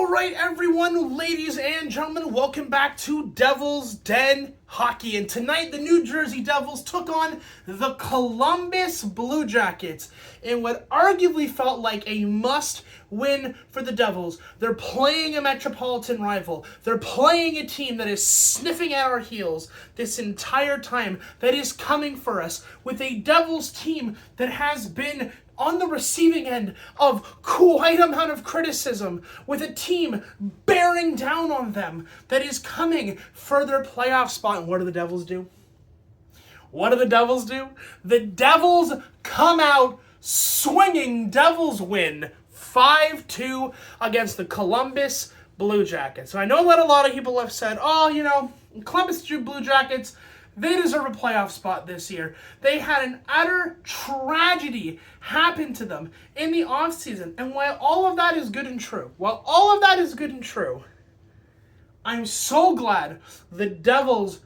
All right, everyone, ladies and gentlemen, welcome back to Devil's Den Hockey. And tonight, the New Jersey Devils took on the Columbus Blue Jackets in what arguably felt like a must-win for the Devils. They're playing a metropolitan rival. They're playing a team that is sniffing at our heels this entire time, that is coming for us, with a Devils team that has been on the receiving end of quite amount of criticism, with a team bearing down on them that is coming for their playoff spot. And what do the Devils do? What do the Devils do? The Devils come out swinging. Devils win 5-2 against the Columbus Blue Jackets. So I know that a lot of people have said, Columbus Blue Jackets, they deserve a playoff spot this year. They had an utter tragedy happen to them in the offseason. And while all of that is good and true, I'm so glad the Devils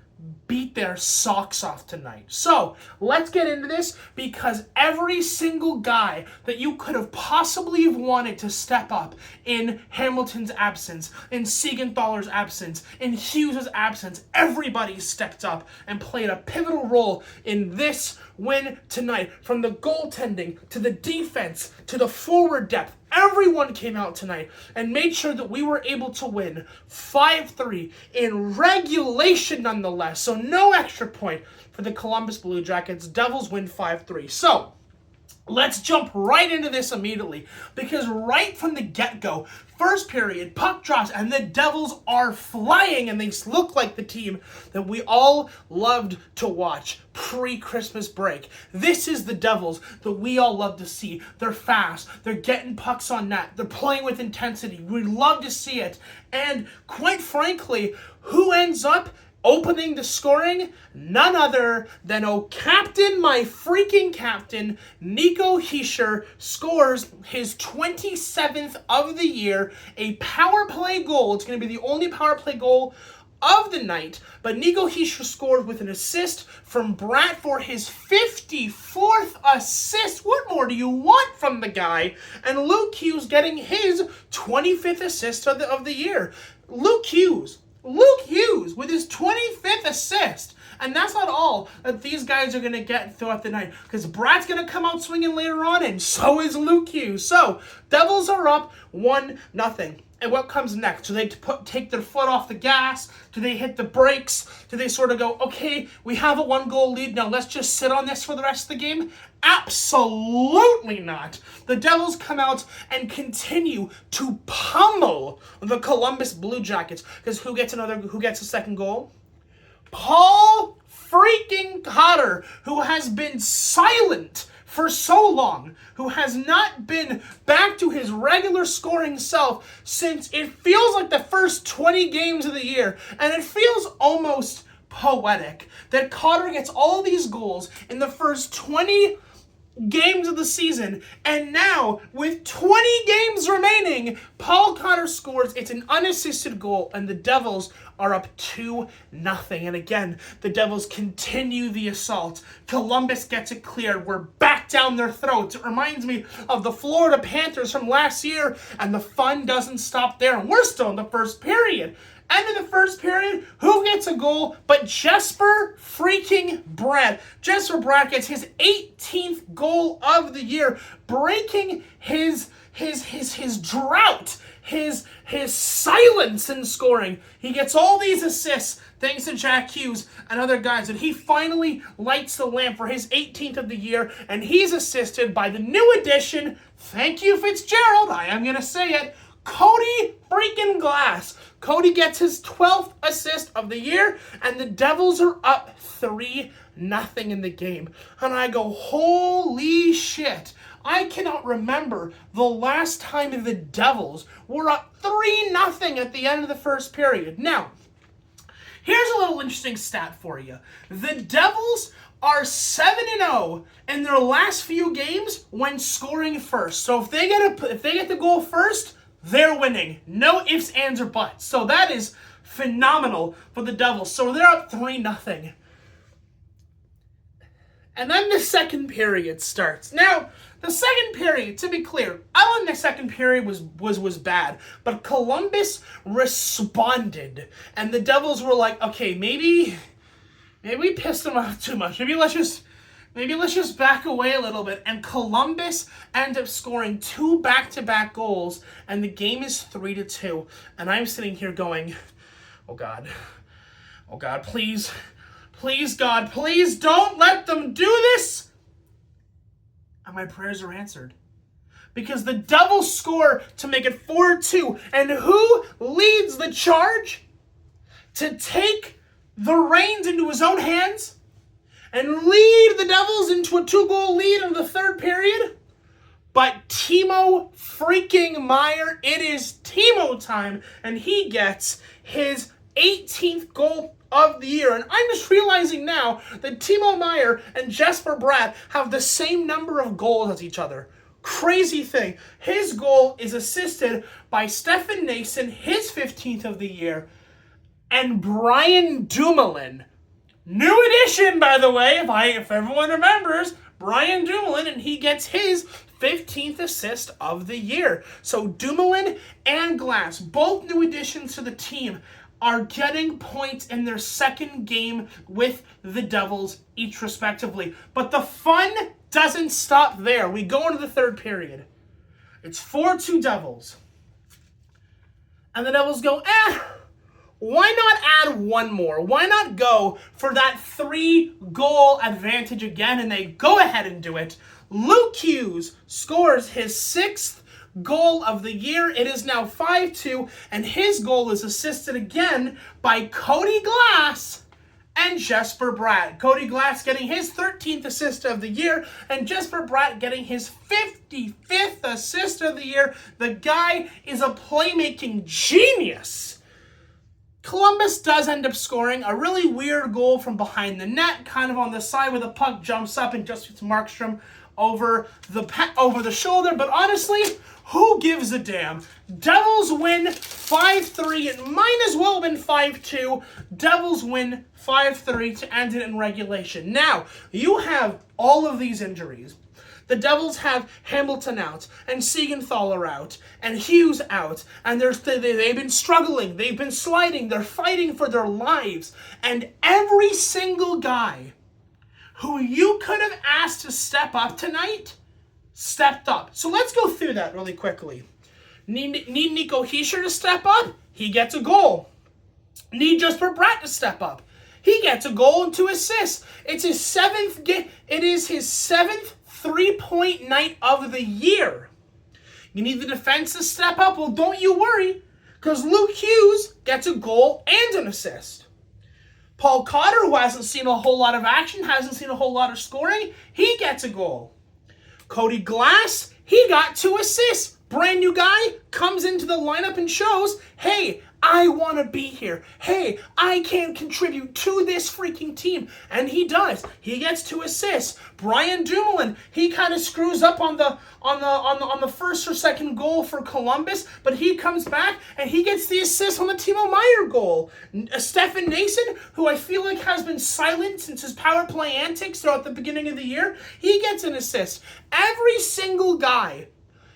beat their socks off tonight. So, let's get into this, because every single guy that you could have possibly have wanted to step up in Hamilton's absence, in Siegenthaler's absence, in Hughes' absence, everybody stepped up and played a pivotal role in this win tonight. From the goaltending, to the defense, to the forward depth, everyone came out tonight and made sure that we were able to win 5-3 in regulation nonetheless. So no extra point for the Columbus Blue Jackets. Devils win 5-3. So let's jump right into this immediately, because right from the get-go, first period, puck drops, and the Devils are flying, and they look like the team that we all loved to watch pre-Christmas break. This is the Devils that we all love to see. They're fast. They're getting pucks on net. They're playing with intensity. We love to see it. And quite frankly, who ends up opening the scoring? None other than my freaking captain, Nico Hischier, scores his 27th of the year, a power play goal. It's going to be the only power play goal of the night, but Nico Hischier scored with an assist from Bratt for his 54th assist. What more do you want from the guy? And Luke Hughes getting his 25th assist of the year. Luke Hughes with his 25th assist. And that's not all that these guys are going to get throughout the night, because Bratt's going to come out swinging later on, and so is Luke Hughes. So, Devils are up 1-0. And what comes next? Do they take their foot off the gas? Do they hit the brakes? Do they sort of go, okay, we have a 1-goal lead, now let's just sit on this for the rest of the game? Absolutely not. The Devils come out and continue to pummel the Columbus Blue Jackets. Because who gets a second goal? Paul freaking Cotter, who has been silent for so long, who has not been back to his regular scoring self since it feels like the first 20 games of the year. And it feels almost poetic that Cotter gets all these goals in the first 20 games of the season, and now with 20 games remaining, Paul Cotter scores. It's an unassisted goal, and the Devils are up 2-0. And again, the Devils continue the assault. Columbus gets it cleared. We're back down their throats. It reminds me of the Florida Panthers from last year, and the fun doesn't stop there. And we're still in the first period. End of the first period, who gets a goal but Jesper freaking Bratt? Jesper Bratt gets his 18th goal of the year, breaking his drought, his silence in scoring. He gets all these assists thanks to Jack Hughes and other guys, and he finally lights the lamp for his 18th of the year, and he's assisted by the new addition, thank you Fitzgerald, I am going to say it, Cody freaking Glass. Cody gets his 12th assist of the year, and the Devils are up 3-0 in the game. And I go, holy shit. I cannot remember the last time the Devils were up 3-0 at the end of the first period. Now, here's a little interesting stat for you. The Devils are 7-0 in their last few games when scoring first. So if they get the goal first, they're winning. No ifs, ands, or buts. So that is phenomenal for the Devils. So they're up 3-0. And then the second period starts. Now, the second period, to be clear, I wasn't second period was bad, but Columbus responded, and the Devils were like, okay, maybe we pissed them off too much. Maybe let's just back away a little bit. And Columbus ended up scoring 2 back-to-back goals, and the game is 3-2. And I'm sitting here going, oh God, please, God, please don't let them do this. And my prayers are answered. Because the Devils score to make it 4-2. And who leads the charge to take the reins into his own hands and lead the Devils into a 2-goal lead in the third period? But Timo freaking Meier. It is Timo time, and he gets his 18th goal of the year. And I'm just realizing now that Timo Meier and Jesper Bratt have the same number of goals as each other. Crazy thing. His goal is assisted by Stefan Nason, his 15th of the year, and Brian Dumoulin. New addition, by the way, if everyone remembers, Brian Dumoulin, and he gets his 15th assist of the year. So Dumoulin and Glass, both new additions to the team, are getting points in their second game with the Devils, each respectively. But the fun doesn't stop there. We go into the third period. It's 4-2 Devils. And the Devils go, why not add one more? Why not go for that 3-goal advantage again? And they go ahead and do it. Luke Hughes scores his 6th goal of the year. It is now 5-2, and his goal is assisted again by Cody Glass and Jesper Bratt. Cody Glass getting his 13th assist of the year, and Jesper Bratt getting his 55th assist of the year. The guy is a playmaking genius. Columbus does end up scoring a really weird goal from behind the net, kind of on the side where the puck jumps up and just hits Markstrom over the shoulder. But honestly, who gives a damn? Devils win 5-3. It might as well have been 5-2. Devils win 5-3 to end it in regulation. Now, you have all of these injuries. The Devils have Hamilton out, and Siegenthaler out, and Hughes out, and they've been struggling, they've been sliding, they're fighting for their lives, and every single guy who you could have asked to step up tonight, stepped up. So let's go through that really quickly. Need Nico Hischier to step up? He gets a goal. Need Jesper Bratt to step up? He gets a goal and 2 assists. It's his 7th game. It is his 7th 3-point night of the year. You need the defense to step up? Well, don't you worry, because Luke Hughes gets a goal and an assist. Paul Cotter, who hasn't seen a whole lot of action, hasn't seen a whole lot of scoring, he gets a goal. Cody Glass, he got 2 assists. Brand new guy, comes into the lineup and shows, hey, I want to be here. Hey, I can contribute to this freaking team. And he does. He gets 2 assists. Brian Dumoulin, he kind of screws up on the first or second goal for Columbus, but he comes back and he gets the assist on the Timo Meier goal. Stefan Nason, who I feel like has been silent since his power play antics throughout the beginning of the year, he gets an assist. Every single guy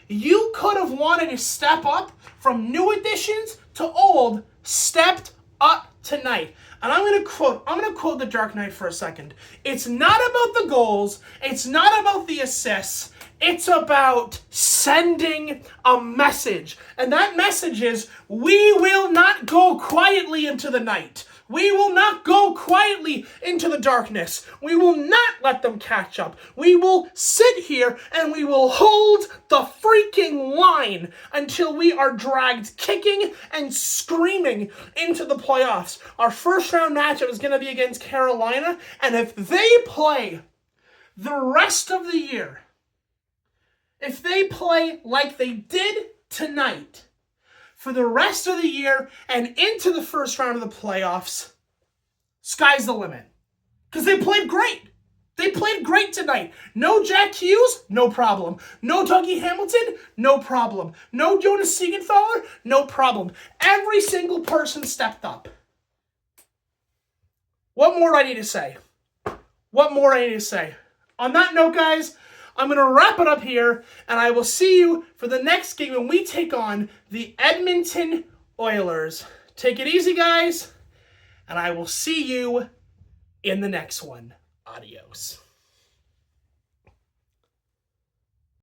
you could have wanted to step up, from new additions to old, stepped up tonight. And I'm going to quote the Dark Knight for a second. It's not about the goals. It's not about the assists. It's about sending a message. And that message is, we will not go quietly into the night. We will not go quietly into the darkness. We will not let them catch up. We will sit here and we will hold the freaking line until we are dragged kicking and screaming into the playoffs. Our first round matchup is going to be against Carolina, and if they play the rest of the year, if they play like they did tonight, for the rest of the year and into the first round of the playoffs, sky's the limit. Because they played great. They played great tonight. No Jack Hughes? No problem. No Dougie Hamilton? No problem. No Jonas Siegenthaler? No problem. Every single person stepped up. What more do I need to say? On that note, guys, I'm going to wrap it up here, and I will see you for the next game when we take on the Edmonton Oilers. Take it easy, guys, and I will see you in the next one. Adios.